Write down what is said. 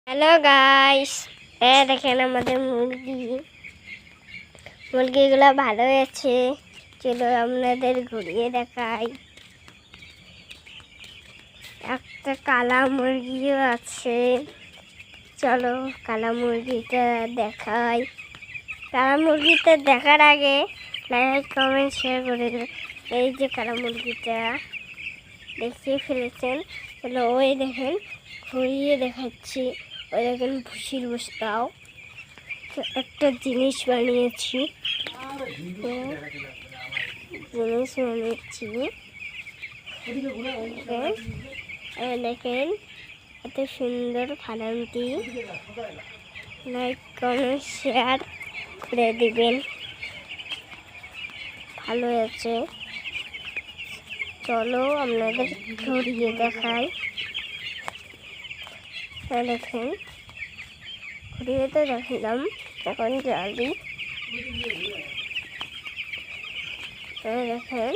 Hello guys, দেখেন আমাদের মুরগিগুলো ভালো আছে। চলো আপনাদের ঘুরিয়ে দেখাই। একটা কালা মুরগিও আছে, চলো কালা মুরগিটা দেখাই। কালা মুরগিটা দেখার আগে লাইক কমেন্ট শেয়ার করে দেবেন। এই যে কালা মুরগিটা দেখিয়ে ফেলেছেন, চলো ওই দেখেন ঘুরিয়ে দেখাচ্ছি। ওই দেখেন ভুসির বস্তাও একটা জিনিস বানিয়েছি দেখেন এত সুন্দর ফার্মটি। লাইক কমেন্ট শেয়ার করে দিবেন। ভালো আছে, চলো আপনাদের ঘুরিয়ে দেখাই। দেখেন ঘুরিয়ে তো দেখালাম, এখন জালি দেখেন